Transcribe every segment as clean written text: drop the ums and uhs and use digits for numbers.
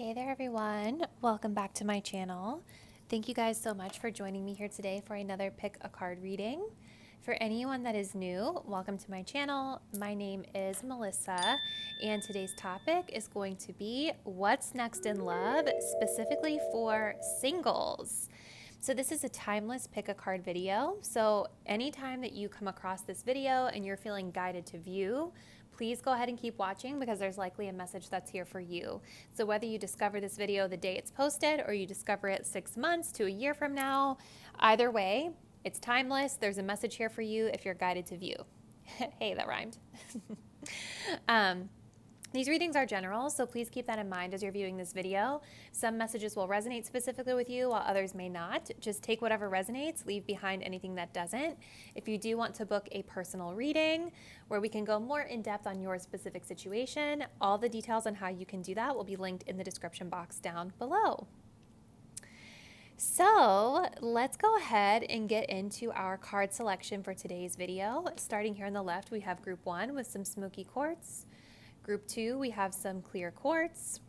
Hey there everyone, welcome back to my channel. Thank you guys so much for joining me here today for another Pick a Card reading. For anyone that is new, welcome to my channel. My name is Melissa and today's topic is going to be what's next in love, specifically for singles. So this is a timeless pick a card video. So anytime that you come across this video and you're feeling guided to view, please go ahead and keep watching because there's likely a message that's here for you. So whether you discover this video the day it's posted or you discover it 6 months to a year from now, either way, it's timeless. There's a message here for you if you're guided to view. Hey, that rhymed. These readings are general, so please keep that in mind as you're viewing this video. Some messages will resonate specifically with you, while others may not. Just take whatever resonates, leave behind anything that doesn't. If you do want to book a personal reading where we can go more in depth on your specific situation, all the details on how you can do that will be linked in the description box down below. So let's go ahead and get into our card selection for today's video. Starting here on the left, we have group 1 with some smoky quartz. Group 2, we have some clear quartz.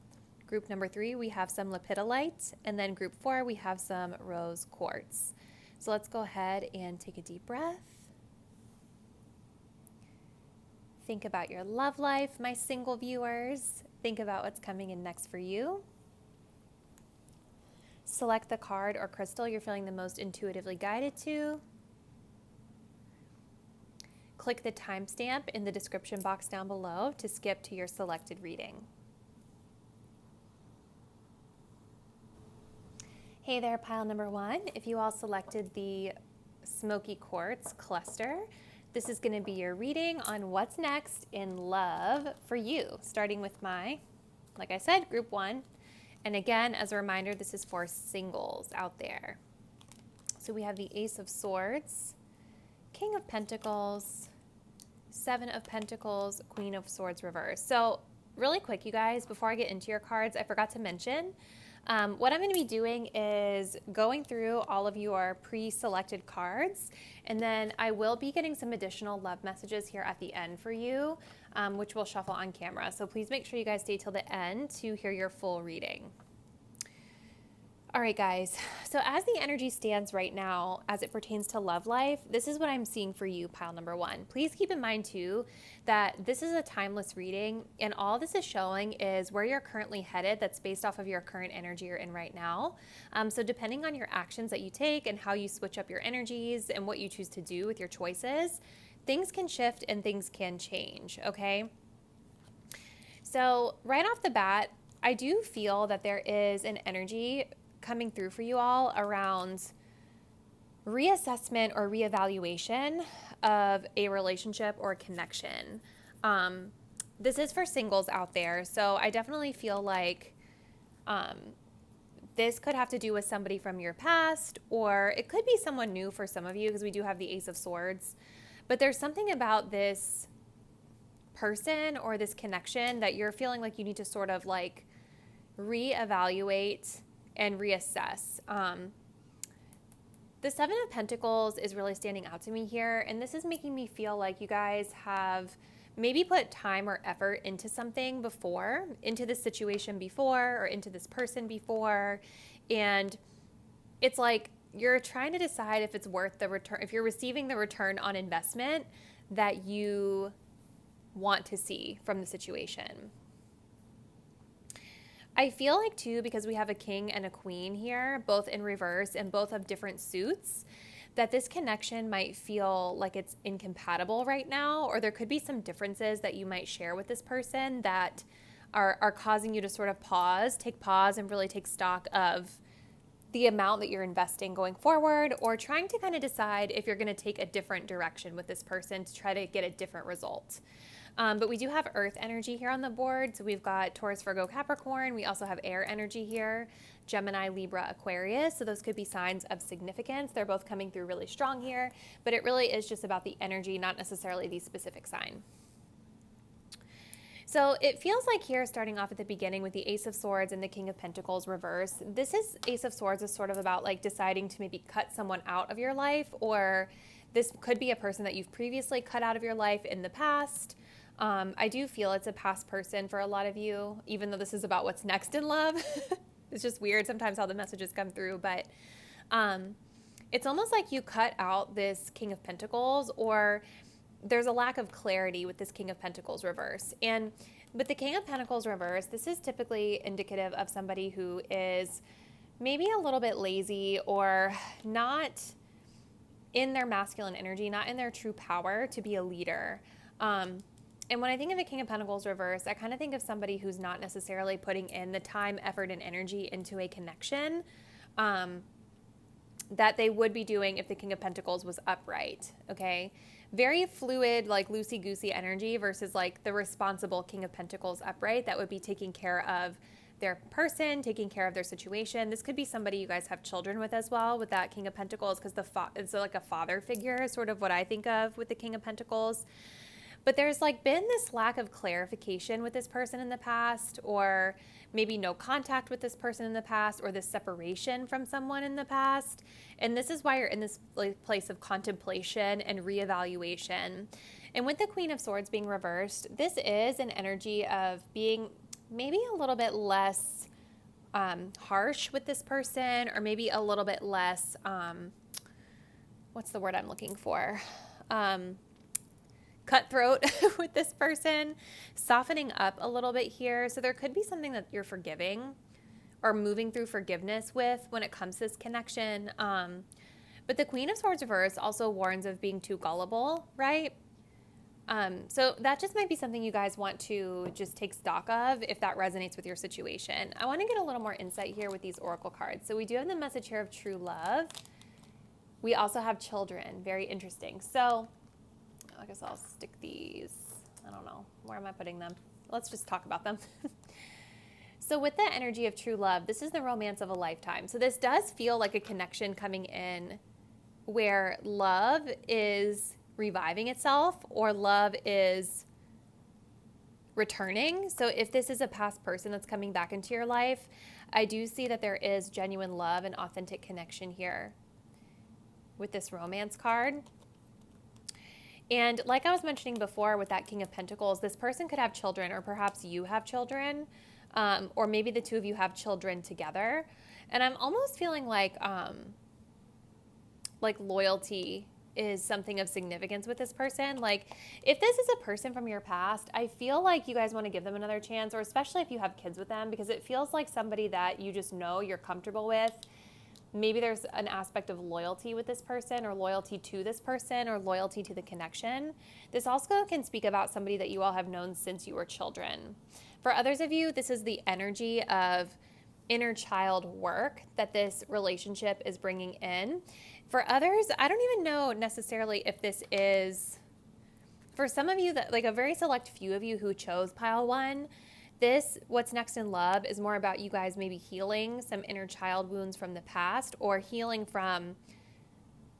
Group number 3, we have some lepidolite. And then group 4, we have some rose quartz. So let's go ahead and take a deep breath. Think about your love life, my single viewers. Think about what's coming in next for you. Select the card or crystal you're feeling the most intuitively guided to. Click the timestamp in the description box down below to skip to your selected reading. Hey there, pile number 1. If you all selected the smoky quartz cluster, this is going to be your reading on what's next in love for you, starting with like I said, group 1. And again, as a reminder, this is for singles out there. So we have the Ace of Swords, King of Pentacles, 7 of Pentacles, Queen of Swords reverse. So really quick, you guys, before I get into your cards, I forgot to mention, what I'm going to be doing is going through all of your pre-selected cards, and then I will be getting some additional love messages here at the end for you, which we'll shuffle on camera. So please make sure you guys stay till the end to hear your full reading. All right, guys, so as the energy stands right now, as it pertains to love life, this is what I'm seeing for you, pile number 1. Please keep in mind, too, that this is a timeless reading, and all this is showing is where you're currently headed that's based off of your current energy you're in right now. So depending on your actions that you take and how you switch up your energies and what you choose to do with your choices, things can shift and things can change, okay? So right off the bat, I do feel that there is an energy coming through for you all around reassessment or reevaluation of a relationship or a connection. This is for singles out there, so I definitely feel like this could have to do with somebody from your past, or it could be someone new for some of you because we do have the Ace of Swords. But there's something about this person or this connection that you're feeling like you need to sort of like reevaluate and reassess. The 7 of Pentacles is really standing out to me here, and this is making me feel like you guys have maybe put time or effort into something before, into this situation before, or into this person before, and it's like you're trying to decide if it's worth the return, if you're receiving the return on investment that you want to see from the situation. I feel like, too, because we have a king and a queen here, both in reverse and both of different suits, that this connection might feel like it's incompatible right now, or there could be some differences that you might share with this person that are causing you to sort of take pause and really take stock of the amount that you're investing going forward, or trying to kind of decide if you're going to take a different direction with this person to try to get a different result. But we do have earth energy here on the board. So we've got Taurus, Virgo, Capricorn. We also have air energy here, Gemini, Libra, Aquarius. So those could be signs of significance. They're both coming through really strong here, but it really is just about the energy, not necessarily the specific sign. So it feels like here, starting off at the beginning with the Ace of Swords and the King of Pentacles reverse, this is Ace of Swords is sort of about like deciding to maybe cut someone out of your life, or this could be a person that you've previously cut out of your life in the past. I do feel it's a past person for a lot of you, even though this is about what's next in love. It's just weird sometimes how the messages come through, but it's almost like you cut out this King of Pentacles, or there's a lack of clarity with this King of Pentacles reverse. And with the King of Pentacles reverse, this is typically indicative of somebody who is maybe a little bit lazy or not in their masculine energy, not in their true power to be a leader. And when I think of a King of Pentacles reverse, I kind of think of somebody who's not necessarily putting in the time, effort, and energy into a connection that they would be doing if the King of Pentacles was upright, okay? Very fluid, like loosey-goosey energy versus like the responsible King of Pentacles upright that would be taking care of their person, taking care of their situation. This could be somebody you guys have children with as well with that King of Pentacles, because it's like a father figure, sort of what I think of with the King of Pentacles. But there's like been this lack of clarification with this person in the past, or maybe no contact with this person in the past, or this separation from someone in the past. And this is why you're in this place of contemplation and reevaluation. And with the Queen of Swords being reversed, this is an energy of being maybe a little bit less harsh with this person, or maybe a little bit less, what's the word I'm looking for? Cutthroat with this person, softening up a little bit here. So there could be something that you're forgiving or moving through forgiveness with when it comes to this connection. But the Queen of Swords reverse also warns of being too gullible, right? So that just might be something you guys want to just take stock of if that resonates with your situation. I want to get a little more insight here with these oracle cards. So we do have the message here of true love. We also have children. Very interesting. So I guess I'll stick these. I don't know. Where am I putting them? Let's just talk about them. So with the energy of true love, this is the romance of a lifetime. So this does feel like a connection coming in where love is reviving itself, or love is returning. So if this is a past person that's coming back into your life, I do see that there is genuine love and authentic connection here with this romance card. And like I was mentioning before with that King of Pentacles, this person could have children, or perhaps you have children, or maybe the two of you have children together. And I'm almost feeling like loyalty is something of significance with this person. Like if this is a person from your past, I feel like you guys want to give them another chance, or especially if you have kids with them, because it feels like somebody that you just know you're comfortable with. Maybe there's an aspect of loyalty with this person, or loyalty to this person, or loyalty to the connection. This also can speak about somebody that you all have known since you were children. For others of you, this is the energy of inner child work that this relationship is bringing in. For others, I don't even know necessarily if this is, for some of you, that like a very select few of you who chose pile one, this, what's next in love, is more about you guys maybe healing some inner child wounds from the past, or healing from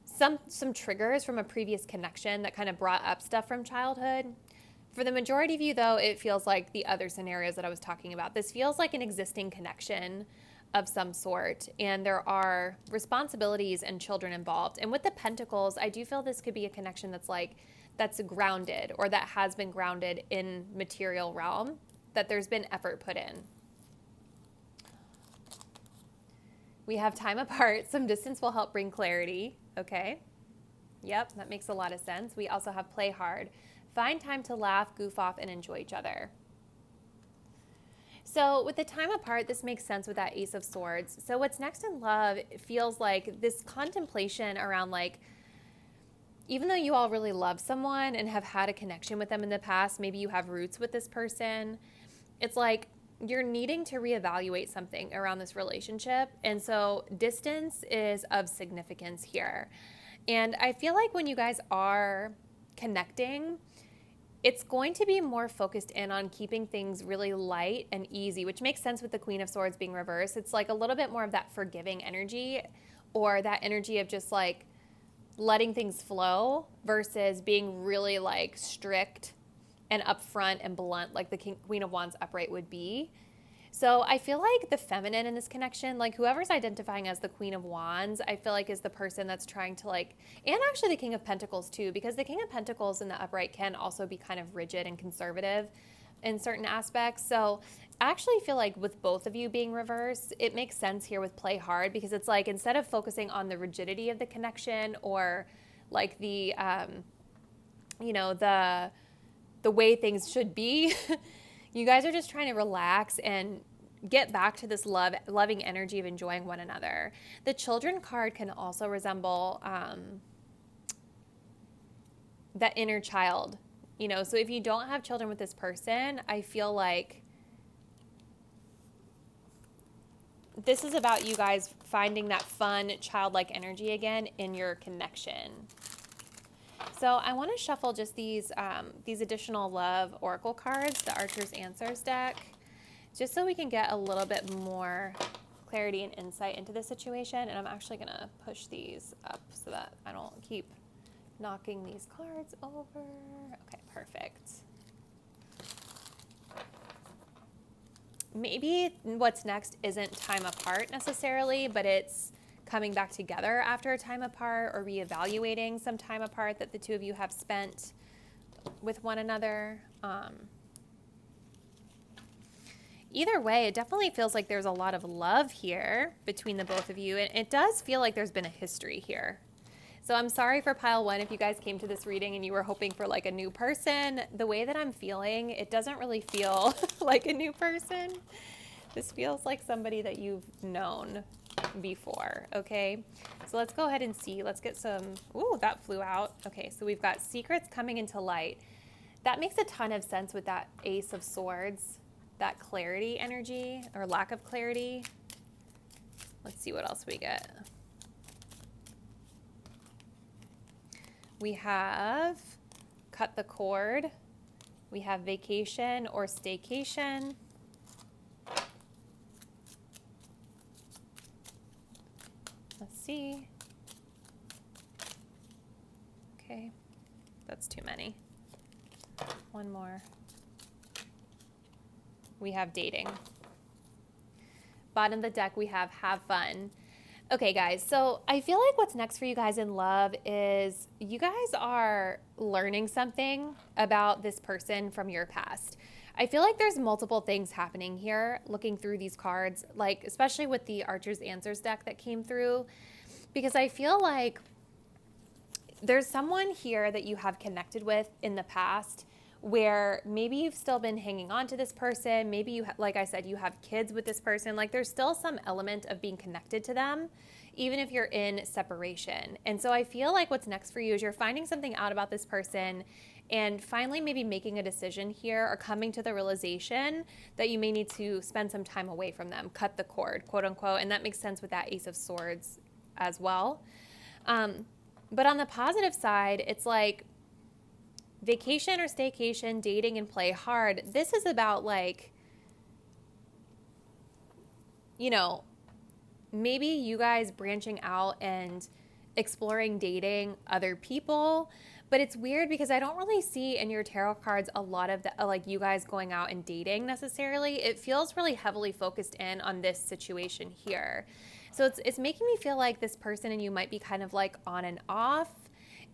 some triggers from a previous connection that kind of brought up stuff from childhood. For the majority of you, though, it feels like the other scenarios that I was talking about. This feels like an existing connection of some sort, and there are responsibilities and children involved. And with the Pentacles, I do feel this could be a connection that's grounded, or that has been grounded in material realm, that there's been effort put in. We have time apart. Some distance will help bring clarity. Okay. Yep, that makes a lot of sense. We also have play hard. Find time to laugh, goof off, and enjoy each other. So with the time apart, this makes sense with that Ace of Swords. So what's next in love feels like this contemplation around, like, even though you all really love someone and have had a connection with them in the past, maybe you have roots with this person, it's like you're needing to reevaluate something around this relationship. And so distance is of significance here. And I feel like when you guys are connecting, it's going to be more focused in on keeping things really light and easy, which makes sense with the Queen of Swords being reversed. It's like a little bit more of that forgiving energy, or that energy of just like letting things flow versus being really like strict and upfront and blunt like the Queen of Wands upright would be. So I feel like the feminine in this connection, like whoever's identifying as the Queen of Wands, I feel like is the person that's trying to like, and actually the King of Pentacles too, because the King of Pentacles in the upright can also be kind of rigid and conservative in certain aspects. So I actually feel like with both of you being reversed, it makes sense here with play hard, because it's like instead of focusing on the rigidity of the connection or like the, the way things should be, you guys are just trying to relax and get back to this loving energy of enjoying one another. The Children card can also resemble that inner child, so if you don't have children with this person, I feel like this is about you guys finding that fun, childlike energy again in your connection. So I want to shuffle just these additional love oracle cards, the Archer's Answers deck, just so we can get a little bit more clarity and insight into the situation. And I'm actually going to push these up so that I don't keep knocking these cards over. Okay, perfect. Maybe what's next isn't time apart necessarily, but it's coming back together after a time apart or reevaluating some time apart that the two of you have spent with one another. Either way, it definitely feels like there's a lot of love here between the both of you, and it does feel like there's been a history here. So I'm sorry for pile one if you guys came to this reading and you were hoping for like a new person. The way that I'm feeling, it doesn't really feel like a new person. This feels like somebody that you've known before, okay? So let's go ahead and see. Let's get some, ooh, that flew out. Okay, so we've got secrets coming into light. That makes a ton of sense with that Ace of Swords, that clarity energy or lack of clarity. Let's see what else we get. We have cut the cord. We have vacation or staycation. Let's see. Okay, that's too many. One more. We have dating. Bottom of the deck, we have fun. Okay, guys, so I feel like what's next for you guys in love is you guys are learning something about this person from your past. I feel like there's multiple things happening here looking through these cards, like especially with the Archer's Answers deck that came through, because I feel like there's someone here that you have connected with in the past where maybe you've still been hanging on to this person. Maybe you, like I said, you have kids with this person. Like there's still some element of being connected to them, even if you're in separation. And so I feel like what's next for you is you're finding something out about this person and finally maybe making a decision here or coming to the realization that you may need to spend some time away from them, cut the cord, quote unquote. And that makes sense with that Ace of Swords as well. But on the positive side, it's like, vacation or staycation, dating and play hard. This is about like, maybe you guys branching out and exploring dating other people. But it's weird because I don't really see in your tarot cards a lot of the, like you guys going out and dating necessarily. It feels really heavily focused in on this situation here. So it's making me feel like this person and you might be kind of like on and off.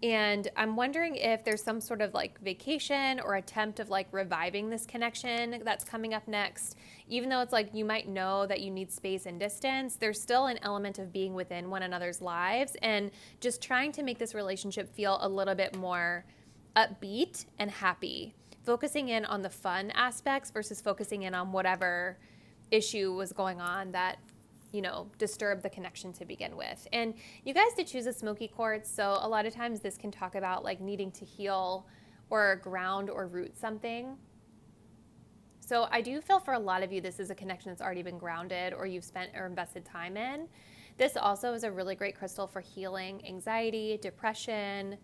And I'm wondering if there's some sort of like vacation or attempt of like reviving this connection that's coming up next. Even though it's like you might know that you need space and distance, there's still an element of being within one another's lives and just trying to make this relationship feel a little bit more upbeat and happy. Focusing in on the fun aspects versus focusing in on whatever issue was going on that disturb the connection to begin with. And you guys did choose a smoky quartz, so a lot of times this can talk about like needing to heal or ground or root something. So I do feel for a lot of you, this is a connection that's already been grounded or you've spent or invested time in. This also is a really great crystal for healing anxiety, depression,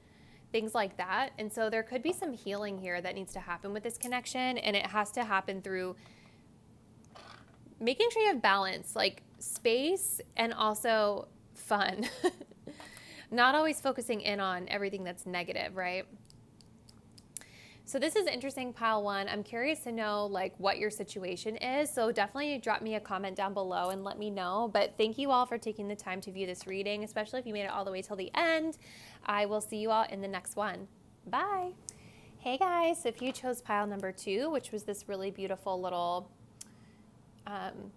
things like that. And so there could be some healing here that needs to happen with this connection, and it has to happen through making sure you have balance, like space and also fun. Not always focusing in on everything that's negative, right? So this is interesting, pile one. I'm curious to know like what your situation is. So definitely drop me a comment down below and let me know. But thank you all for taking the time to view this reading, especially if you made it all the way till the end. I will see you all in the next one. Bye. Hey guys, so if you chose pile number 2, which was this really beautiful little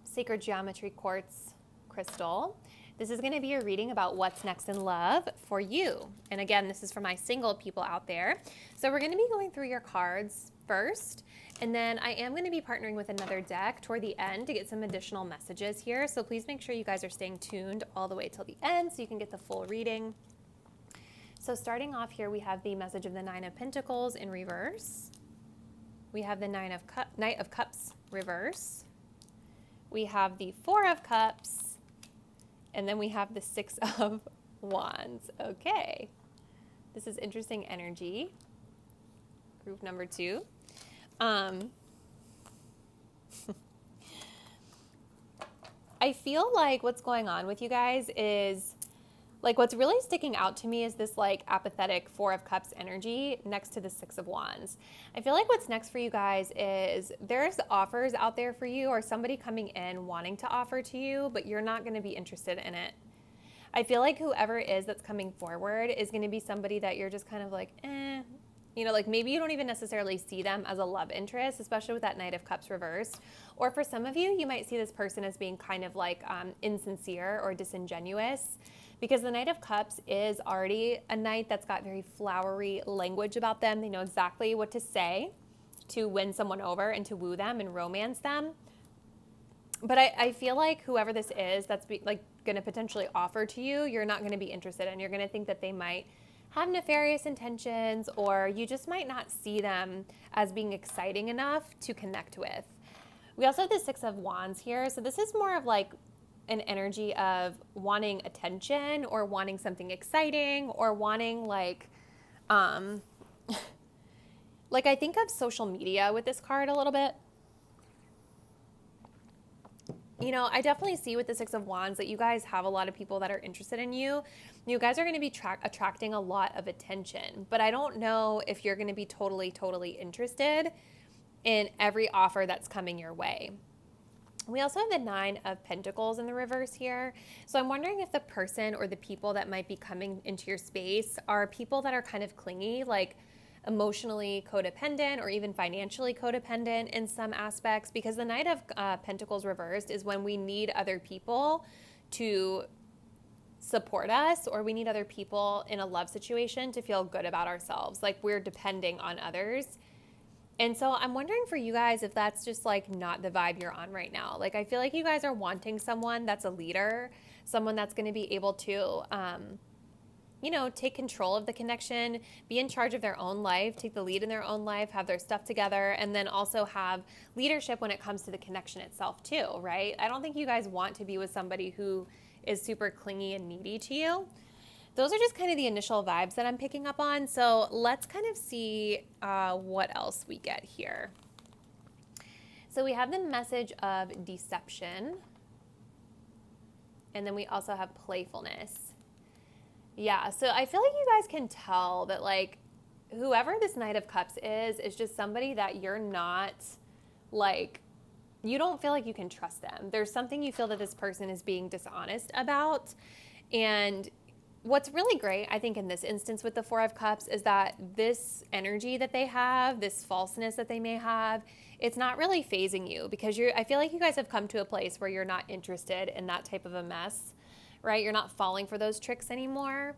sacred geometry quartz crystal, this is going to be a reading about what's next in love for you. And again, this is for my single people out there. So we're going to be going through your cards first, and then I am going to be partnering with another deck toward the end to get some additional messages here. So please make sure you guys are staying tuned all the way till the end so you can get the full reading. So starting off here, we have the message of the Nine of Pentacles in reverse. We have the Knight of Cups reverse. We have the Four of Cups. And then we have the Six of Wands. Okay. This is interesting energy. Group number 2. I feel like what's going on with you guys is, like, what's really sticking out to me is this like apathetic Four of Cups energy next to the Six of Wands. I feel like what's next for you guys is there's offers out there for you, or somebody coming in wanting to offer to you, but you're not going to be interested in it. I feel like whoever it is that's coming forward is going to be somebody that you're just kind of like, you know, like maybe you don't even necessarily see them as a love interest, especially with that Knight of Cups reversed. Or for some of you, you might see this person as being kind of like insincere or disingenuous, because the Knight of Cups is already a knight that's got very flowery language about them. They know exactly what to say to win someone over and to woo them and romance them. But I feel like whoever this is that's like going to potentially offer to you, you're not going to be interested in. You're going to think that they might have nefarious intentions, or you just might not see them as being exciting enough to connect with. We also have the Six of Wands here. So this is more of like an energy of wanting attention, or wanting something exciting, or wanting like I think of social media with this card a little bit. You know, I definitely see with the Six of Wands that you guys have a lot of people that are interested in you. You guys are going to be attracting a lot of attention, but I don't know if you're going to be totally interested in every offer that's coming your way. We also have the Nine of Pentacles in the reverse here. So I'm wondering if the person or the people that might be coming into your space are people that are kind of clingy, like emotionally codependent or even financially codependent in some aspects, because the Knight of Pentacles reversed is when we need other people to support us, or we need other people in a love situation to feel good about ourselves, like we're depending on others. And so I'm wondering for you guys if that's just like not the vibe you're on right now. Like I feel like you guys are wanting someone that's a leader, someone that's going to be able to you know, take control of the connection, be in charge of their own life, take the lead in their own life, have their stuff together, and then also have leadership when it comes to the connection itself too, right? I don't think you guys want to be with somebody who is super clingy and needy to you. Those are just kind of the initial vibes that I'm picking up on. So let's kind of see what else we get here. So we have the message of deception, and then we also have playfulness. Yeah, so I feel like you guys can tell that like whoever this Knight of Cups is just somebody that you're not like, you don't feel like you can trust them. There's something you feel that this person is being dishonest about. And what's really great, I think, in this instance with the Four of Cups is that this energy that they have, this falseness that they may have, it's not really phasing you, because I feel like you guys have come to a place where you're not interested in that type of a mess. Right? You're not falling for those tricks anymore.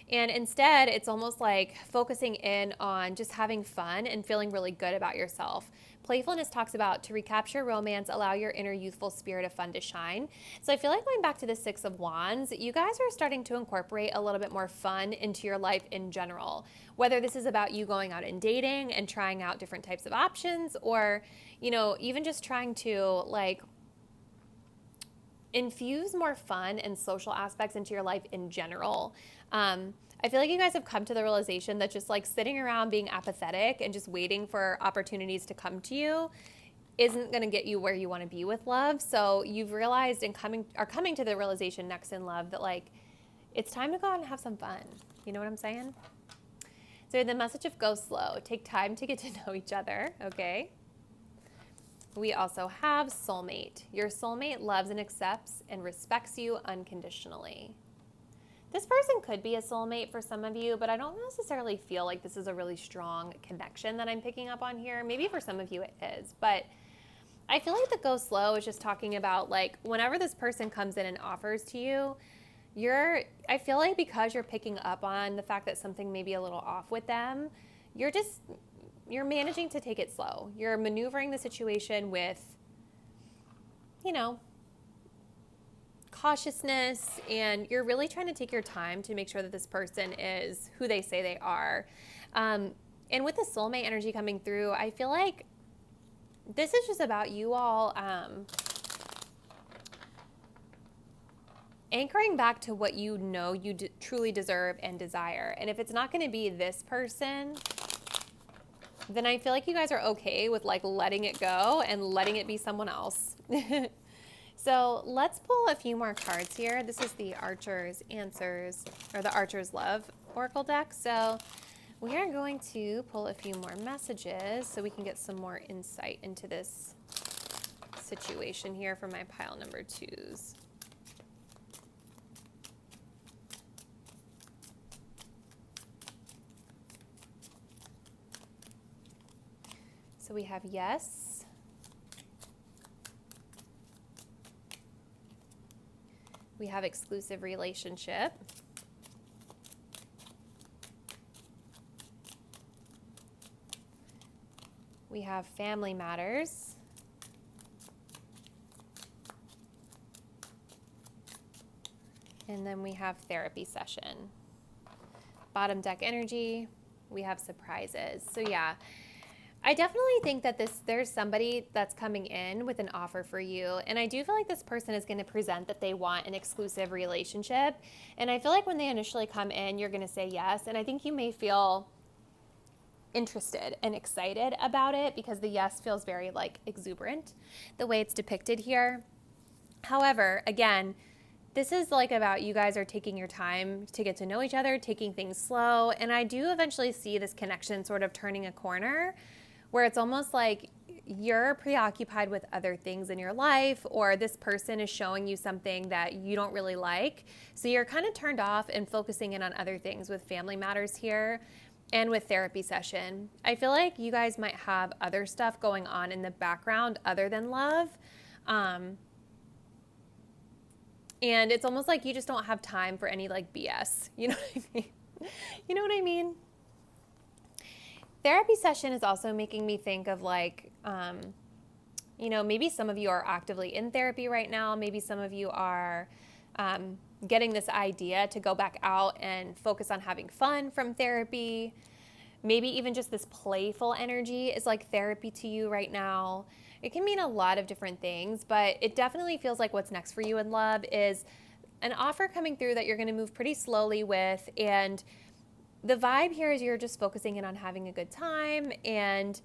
And instead, it's almost like focusing in on just having fun and feeling really good about yourself. Playfulness talks about to recapture romance, allow your inner youthful spirit of fun to shine. So I feel like going back to the Six of Wands, you guys are starting to incorporate a little bit more fun into your life in general. Whether this is about you going out and dating and trying out different types of options, or, you know, even just trying to like infuse more fun and social aspects into your life in general. I feel like you guys have come to the realization that just like sitting around being apathetic and just waiting for opportunities to come to you isn't going to get you where you want to be with love. So you've realized and are coming to the realization next in love that like it's time to go out and have some fun. You know what I'm saying? So the message of go slow. Take time to get to know each other, okay? We also have soulmate. Your soulmate loves and accepts and respects you unconditionally. This person could be a soulmate for some of you, but I don't necessarily feel like this is a really strong connection that I'm picking up on here. Maybe for some of you it is, but I feel like the go slow is just talking about like whenever this person comes in and offers to you, I feel like because you're picking up on the fact that something may be a little off with them, you're managing to take it slow. You're maneuvering the situation with, cautiousness, and you're really trying to take your time to make sure that this person is who they say they are. And with the soulmate energy coming through, I feel like this is just about you all anchoring back to what you know you truly deserve and desire. And if it's not going to be this person, then I feel like you guys are okay with like letting it go and letting it be someone else. So let's pull a few more cards here. This is the Archer's Answers, or the Archer's Love Oracle deck. So we are going to pull a few more messages so we can get some more insight into this situation here for my pile number 2s. So we have yes. We have exclusive relationship. We have family matters. And then we have therapy session. Bottom deck energy, we have surprises. So yeah, I definitely think that there's somebody that's coming in with an offer for you. And I do feel like this person is going to present that they want an exclusive relationship. And I feel like when they initially come in, you're going to say yes. And I think you may feel interested and excited about it because the yes feels very like exuberant the way it's depicted here. However, again, this is like about you guys are taking your time to get to know each other, taking things slow. And I do eventually see this connection sort of turning a corner where it's almost like you're preoccupied with other things in your life, or this person is showing you something that you don't really like. So you're kind of turned off and focusing in on other things with family matters here and with therapy session. I feel like you guys might have other stuff going on in the background other than love. And it's almost like you just don't have time for any like BS. You know what I mean? You know what I mean? Therapy session is also making me think of like, maybe some of you are actively in therapy right now. Maybe some of you are getting this idea to go back out and focus on having fun from therapy. Maybe even just this playful energy is like therapy to you right now. It can mean a lot of different things, but it definitely feels like what's next for you in love is an offer coming through that you're going to move pretty slowly with. And the vibe here is you're just focusing in on having a good time, and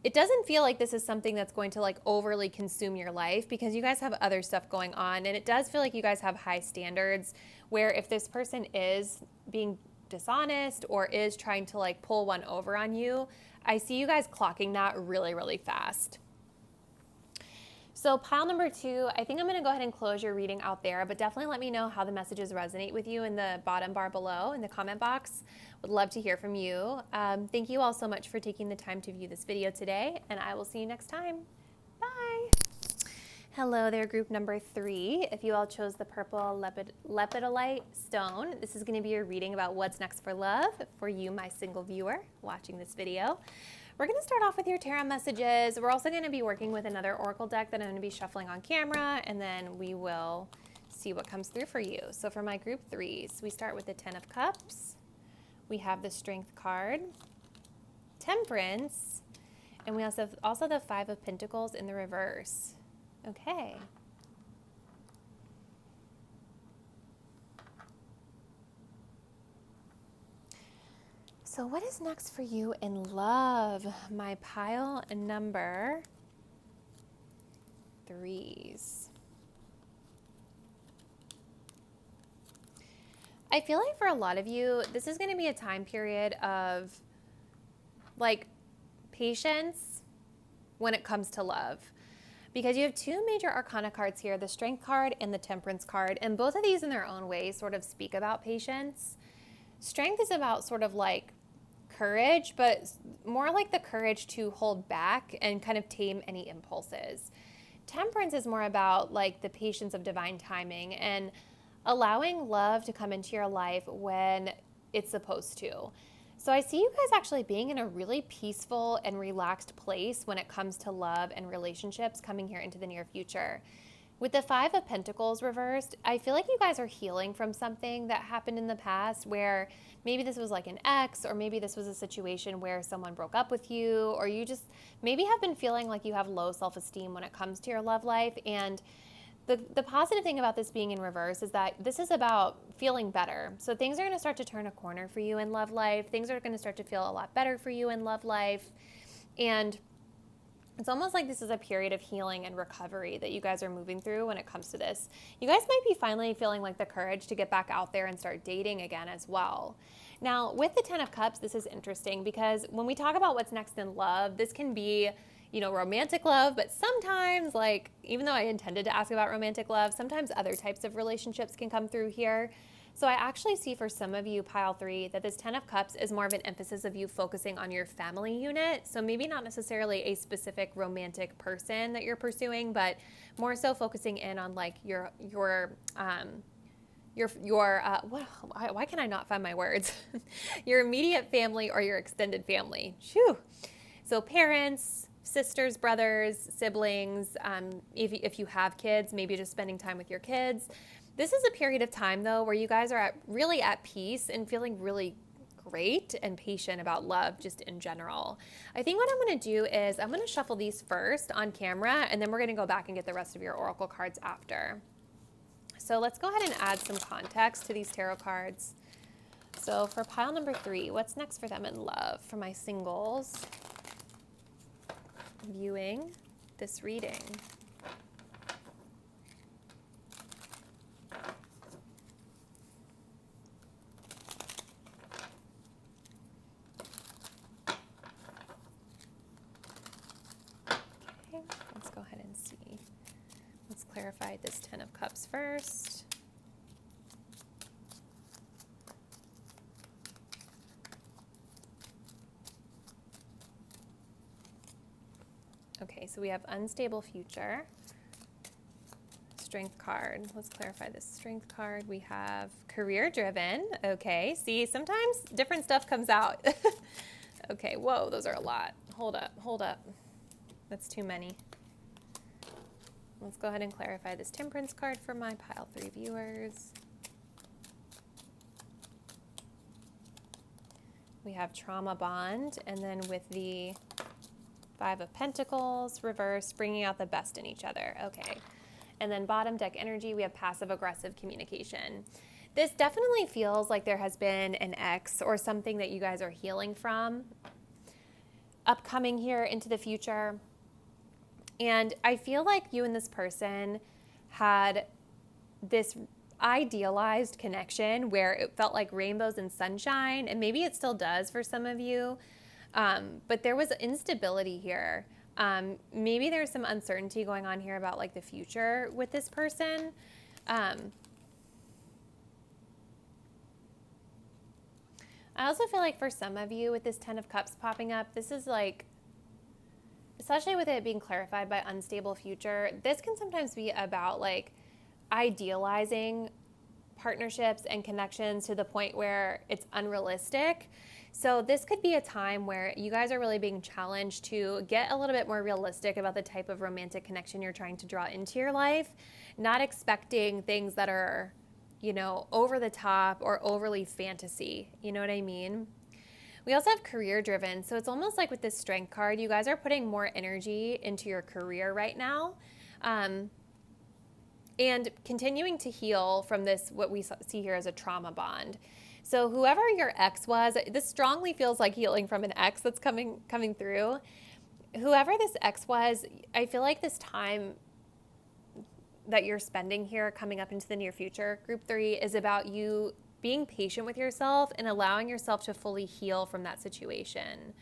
it doesn't feel like this is something that's going to like overly consume your life because you guys have other stuff going on. And it does feel like you guys have high standards where if this person is being dishonest or is trying to like pull one over on you, I see you guys clocking that really, really fast. So pile number 2, I think I'm going to go ahead and close your reading out there, but definitely let me know how the messages resonate with you in the bottom bar below in the comment box. Would love to hear from you. Thank you all so much for taking the time to view this video today, and I will see you next time. Bye. Hello there, group number 3. If you all chose the purple lepidolite stone, this is going to be your reading about what's next for love for you, my single viewer, watching this video. We're going to start off with your tarot messages. We're also going to be working with another oracle deck that I'm going to be shuffling on camera, and then we will see what comes through for you. So for my group 3s, we start with the 10 of Cups. We have the Strength card, Temperance, and we also have the 5 of Pentacles in the reverse. Okay. So what is next for you in love? My pile number 3s. I feel like for a lot of you, this is going to be a time period of like patience when it comes to love. Because you have two major arcana cards here, the Strength card and the Temperance card. And both of these in their own way sort of speak about patience. Strength is about sort of like courage, but more like the courage to hold back and kind of tame any impulses. Temperance is more about like the patience of divine timing and allowing love to come into your life when it's supposed to. So I see you guys actually being in a really peaceful and relaxed place when it comes to love and relationships coming here into the near future. With the Five of Pentacles reversed, I feel like you guys are healing from something that happened in the past where maybe this was like an ex, or maybe this was a situation where someone broke up with you, or you just maybe have been feeling like you have low self-esteem when it comes to your love life. And the positive thing about this being in reverse is that this is about feeling better. So things are going to start to turn a corner for you in love life. Things are going to start to feel a lot better for you in love life. And it's almost like this is a period of healing and recovery that you guys are moving through when it comes to this. You guys might be finally feeling like the courage to get back out there and start dating again as well. Now, with the Ten of Cups, this is interesting because when we talk about what's next in love, this can be, romantic love, but sometimes, like, even though I intended to ask about romantic love, sometimes other types of relationships can come through here. So I actually see for some of you, pile 3, that this 10 of Cups is more of an emphasis of you focusing on your family unit. So maybe not necessarily a specific romantic person that you're pursuing, but more so focusing in on like why can I not find my words? Your immediate family or your extended family. Phew. So parents, sisters, brothers, siblings, if you have kids, maybe just spending time with your kids. This is a period of time, though, where you guys are really at peace and feeling really great and patient about love just in general. I think what I'm going to do is I'm going to shuffle these first on camera, and then we're going to go back and get the rest of your oracle cards after. So let's go ahead and add some context to these tarot cards. So for pile number 3, what's next for them in love? For my singles viewing this reading. Okay, let's go ahead and see. Let's clarify this 10 of Cups first. Okay, so we have unstable future, strength card. Let's clarify this strength card. We have career driven. Okay, see, sometimes different stuff comes out. Okay, whoa, those are a lot. Hold up. That's too many. Let's go ahead and clarify this temperance card for my pile 3 viewers. We have trauma bond, and then with the 5 of Pentacles, reverse, bringing out the best in each other. Okay. And then bottom deck energy, we have passive-aggressive communication. This definitely feels like there has been an ex or something that you guys are healing from upcoming here into the future. And I feel like you and this person had this idealized connection where it felt like rainbows and sunshine, and maybe it still does for some of you. But there was instability here. Maybe there's some uncertainty going on here about like the future with this person. I also feel like for some of you with this 10 of Cups popping up, this is like, especially with it being clarified by unstable future, this can sometimes be about like idealizing partnerships and connections to the point where it's unrealistic. So this could be a time where you guys are really being challenged to get a little bit more realistic about the type of romantic connection you're trying to draw into your life, not expecting things that are, over the top or overly fantasy. You know what I mean? We also have career driven. So it's almost like with this strength card, you guys are putting more energy into your career right now. And continuing to heal from this, what we see here as a trauma bond. So whoever your ex was, this strongly feels like healing from an ex that's coming through. Whoever this ex was, I feel like this time that you're spending here coming up into the near future, group 3, is about you being patient with yourself and allowing yourself to fully heal from that situation.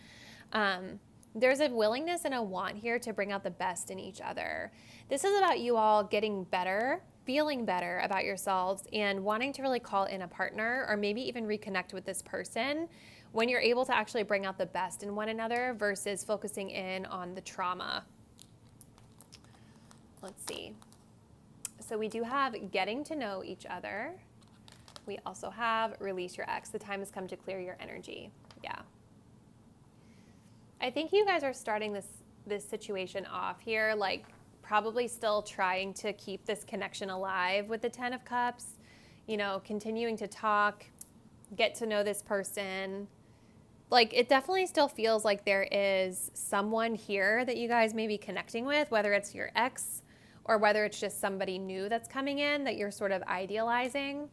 There's a willingness and a want here to bring out the best in each other. This is about you all getting better, feeling better about yourselves, and wanting to really call in a partner or maybe even reconnect with this person when you're able to actually bring out the best in one another versus focusing in on the trauma. Let's see. So we do have getting to know each other. We also have release your ex. The time has come to clear your energy. Yeah. I think you guys are starting this situation off here, like probably still trying to keep this connection alive with the 10 of Cups, you know, continuing to talk, get to know this person. Like, it definitely still feels like there is someone here that you guys may be connecting with, whether it's your ex or whether it's just somebody new that's coming in that you're sort of idealizing.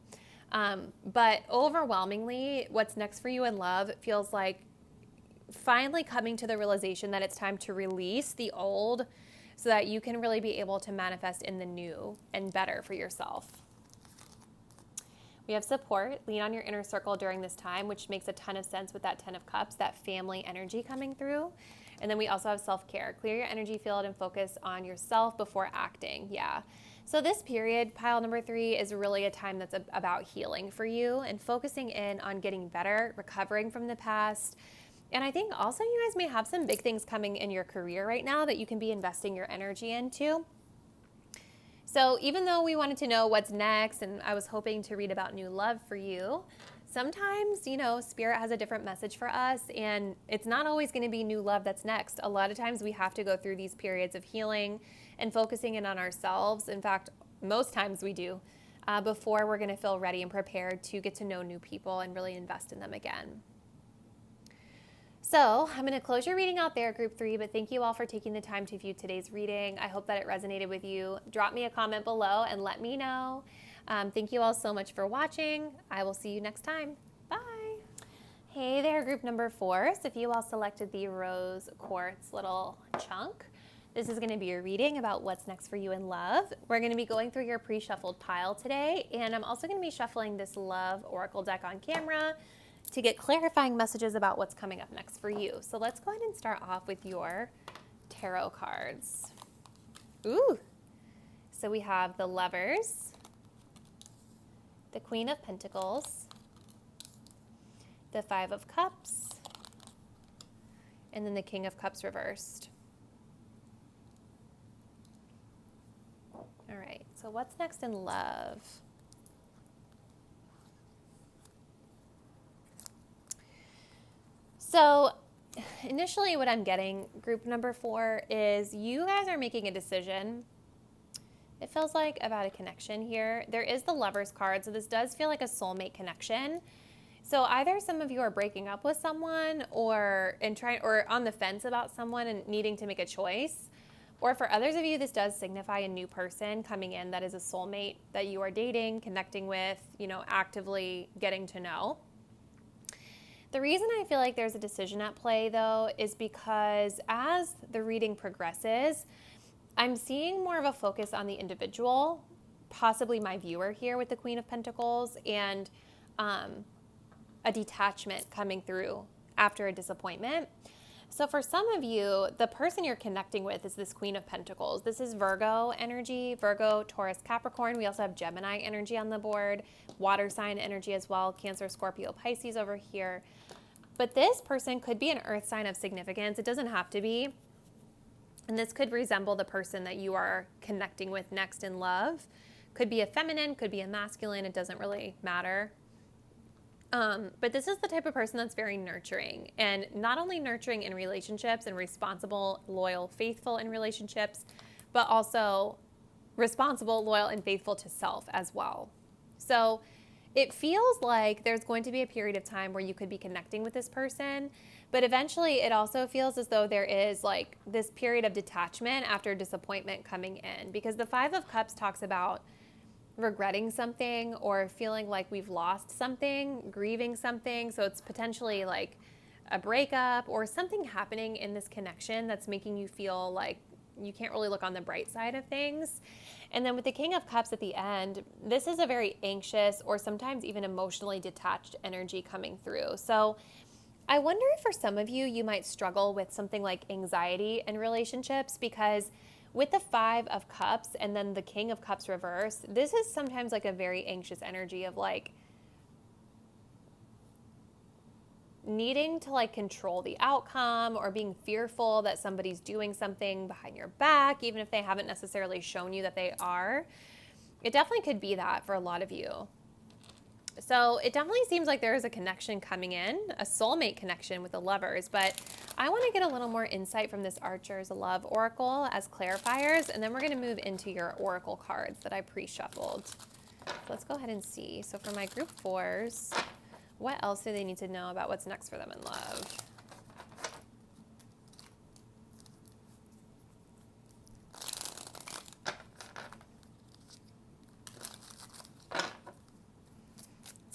But overwhelmingly, what's next for you in love feels like finally coming to the realization that it's time to release the old so that you can really be able to manifest in the new and better for yourself. We have support. Lean on your inner circle during this time, which makes a ton of sense with that 10 of Cups, that family energy coming through. And then we also have self-care. Clear your energy field and focus on yourself before acting. Yeah. So this period, pile number 3, is really a time that's about healing for you and focusing in on getting better, recovering from the past. And I think also you guys may have some big things coming in your career right now that you can be investing your energy into. So even though we wanted to know what's next and I was hoping to read about new love for you, sometimes, you know, Spirit has a different message for us and it's not always going to be new love that's next. A lot of times we have to go through these periods of healing and focusing in on ourselves. In fact, most times we do before we're going to feel ready and prepared to get to know new people and really invest in them again. So I'm going to close your reading out there, Group 3, but thank you all for taking the time to view today's reading. I hope that it resonated with you. Drop me a comment below and let me know. Thank you all so much for watching. I will see you next time. Bye. Hey there, Group number 4. So if you all selected the Rose Quartz little chunk, this is going to be your reading about what's next for you in love. We're going to be going through your pre-shuffled pile today, and I'm also going to be shuffling this Love Oracle deck on camera to get clarifying messages about what's coming up next for you. So let's go ahead and start off with your tarot cards. Ooh. So we have the Lovers, the Queen of Pentacles, the 5 of Cups, and then the King of Cups reversed. All right, so what's next in love? So initially what I'm getting, Group number 4, is you guys are making a decision. It feels like about a connection here. There is the Lovers card, so this does feel like a soulmate connection. So either some of you are breaking up with someone or on the fence about someone and needing to make a choice. Or for others of you, this does signify a new person coming in that is a soulmate that you are dating, connecting with, you know, actively getting to know. The reason I feel like there's a decision at play, though, is because as the reading progresses, I'm seeing more of a focus on the individual, possibly my viewer here with the Queen of Pentacles, and a detachment coming through after a disappointment. So for some of you, the person you're connecting with is this Queen of Pentacles. This is Virgo energy, Virgo, Taurus, Capricorn. We also have Gemini energy on the board, water sign energy as well, Cancer, Scorpio, Pisces over here. But this person could be an earth sign of significance. It doesn't have to be. And this could resemble the person that you are connecting with next in love. Could be a feminine, could be a masculine. It doesn't really matter. But this is the type of person that's very nurturing, and not only nurturing in relationships and responsible, loyal, faithful in relationships, but also responsible, loyal, and faithful to self as well. So it feels like there's going to be a period of time where you could be connecting with this person, but eventually it also feels as though there is like this period of detachment after disappointment coming in, because the 5 of Cups talks about regretting something or feeling like we've lost something, grieving something. So it's potentially like a breakup or something happening in this connection that's making you feel like you can't really look on the bright side of things. And then with the King of Cups at the end, this is a very anxious or sometimes even emotionally detached energy coming through. So I wonder if for some of you, you might struggle with something like anxiety in relationships, because with the Five of Cups and then the King of Cups reverse, this is sometimes like a very anxious energy of like needing to like control the outcome or being fearful that somebody's doing something behind your back, even if they haven't necessarily shown you that they are. It definitely could be that for a lot of you. So it definitely seems like there is a connection coming in, a soulmate connection with the Lovers, but I want to get a little more insight from this Archer's Love Oracle as clarifiers, and then we're going to move into your Oracle cards that I pre-shuffled. So let's go ahead and see. So for my group 4s, what else do they need to know about what's next for them in love?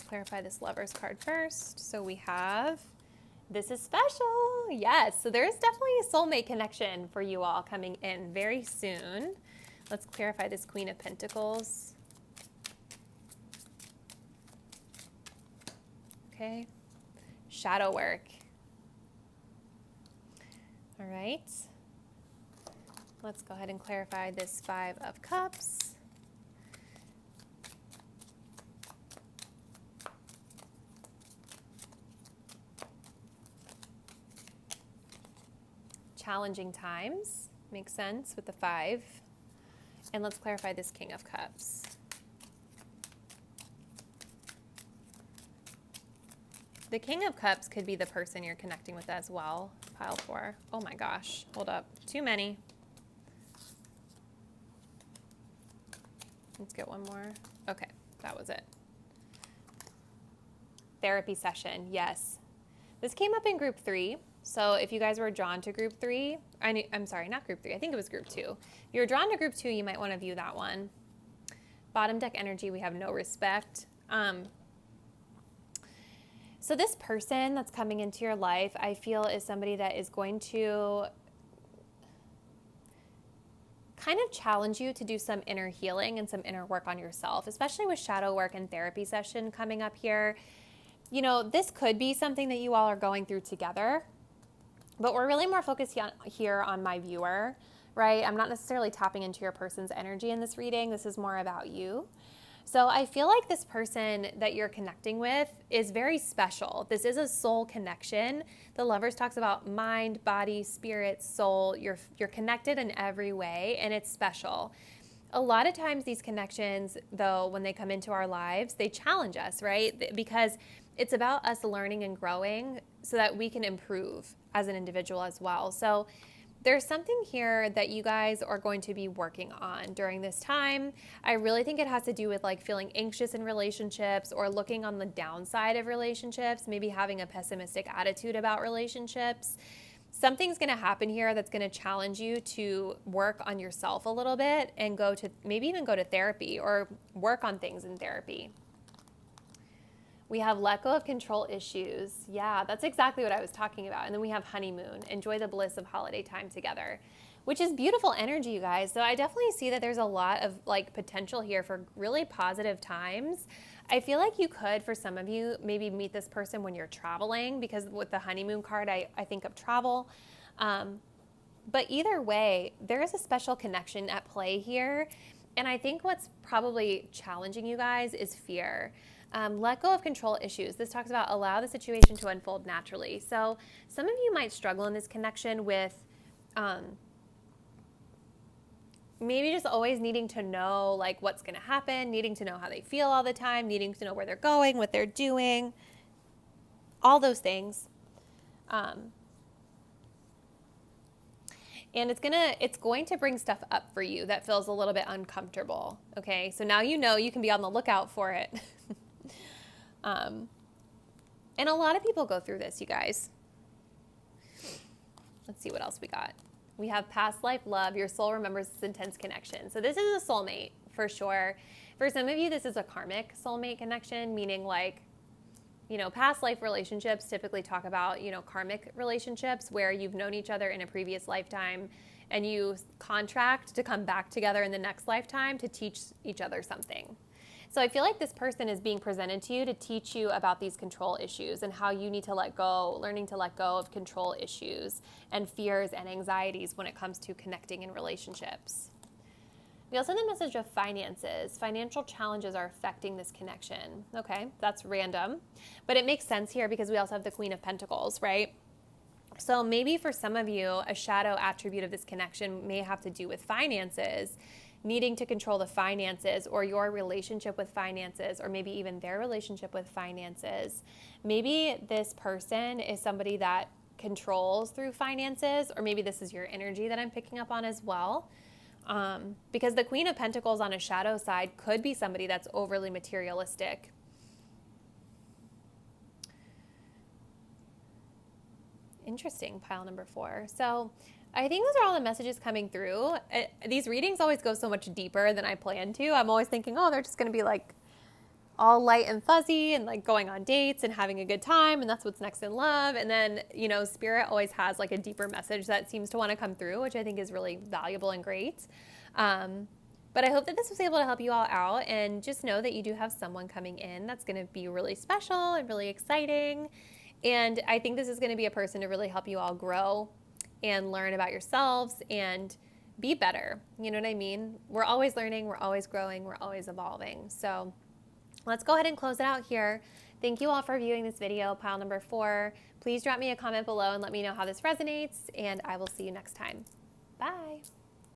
Clarify this Lovers card first. So we have, this is special. Yes, so there's definitely a soulmate connection for you all coming in very soon. Let's clarify this Queen of Pentacles. Okay, shadow work. All right, let's go ahead and clarify this Five of Cups. Challenging times, makes sense with the 5. And let's clarify this King of Cups. The King of Cups could be the person you're connecting with as well. Pile 4. Oh my gosh, hold up, too many. Let's get one more. Okay, that was it. Therapy session, yes. This came up in group 3. So if you guys were drawn to group 3, I'm sorry, not group 3, I think it was group 2. If you're drawn to group 2, you might want to view that one. Bottom deck energy, we have no respect. So this person that's coming into your life, I feel is somebody that is going to kind of challenge you to do some inner healing and some inner work on yourself, especially with shadow work and therapy session coming up here. You know, this could be something that you all are going through together. But we're really more focused here on my viewer, right? I'm not necessarily tapping into your person's energy in this reading. This is more about you. So I feel like this person that you're connecting with is very special. This is a soul connection. The Lovers talks about mind, body, spirit, soul. You're connected in every way, and it's special. A lot of times these connections, though, when they come into our lives, they challenge us, right? Because it's about us learning and growing so that we can improve as an individual as well. So there's something here that you guys are going to be working on during this time. I really think it has to do with like feeling anxious in relationships or looking on the downside of relationships, maybe having a pessimistic attitude about relationships. Something's going to happen here that's going to challenge you to work on yourself a little bit and maybe even go to therapy or work on things in therapy. We have let go of control issues. Yeah, that's exactly what I was talking about. And then we have honeymoon, enjoy the bliss of holiday time together, which is beautiful energy, you guys. So I definitely see that there's a lot of like potential here for really positive times. I feel like you could, for some of you, maybe meet this person when you're traveling, because with the honeymoon card, I think of travel. But either way, there is a special connection at play here. And I think what's probably challenging you guys is fear. Let go of control issues. This talks about allow the situation to unfold naturally. So some of you might struggle in this connection with maybe just always needing to know like what's going to happen, needing to know how they feel all the time, needing to know where they're going, what they're doing, all those things. And it's going to bring stuff up for you that feels a little bit uncomfortable. Okay, so now you can be on the lookout for it. And a lot of people go through this, you guys. Let's see what else we got. We have past life love. Your soul remembers this intense connection. So this is a soulmate for sure. For some of you, this is a karmic soulmate connection, meaning like, past life relationships typically talk about, karmic relationships where you've known each other in a previous lifetime and you contract to come back together in the next lifetime to teach each other something. So I feel like this person is being presented to you to teach you about these control issues and how you need to let go, learning to let go of control issues and fears and anxieties when it comes to connecting in relationships. We also have the message of finances. Financial challenges are affecting this connection. Okay, that's random, but it makes sense here because we also have the Queen of Pentacles, right? So maybe for some of you, a shadow attribute of this connection may have to do with finances, needing to control the finances or your relationship with finances, or maybe even their relationship with finances. Maybe this person is somebody that controls through finances, or maybe this is your energy that I'm picking up on as well. Because the Queen of Pentacles on a shadow side could be somebody that's overly materialistic. Interesting, pile number 4. So I think those are all the messages coming through. These readings always go so much deeper than I plan to. I'm always thinking, oh, they're just going to be like all light and fuzzy and like going on dates and having a good time, and that's what's next in love. And then, you know, Spirit always has like a deeper message that seems to want to come through, which I think is really valuable and great. But I hope that this was able to help you all out, and just know that you do have someone coming in that's going to be really special and really exciting. And I think this is going to be a person to really help you all grow and learn about yourselves and be better. You know what I mean? We're always learning, we're always growing, we're always evolving. So let's go ahead and close it out here. Thank you all for viewing this video, pile number 4. Please drop me a comment below and let me know how this resonates, and I will see you next time. Bye.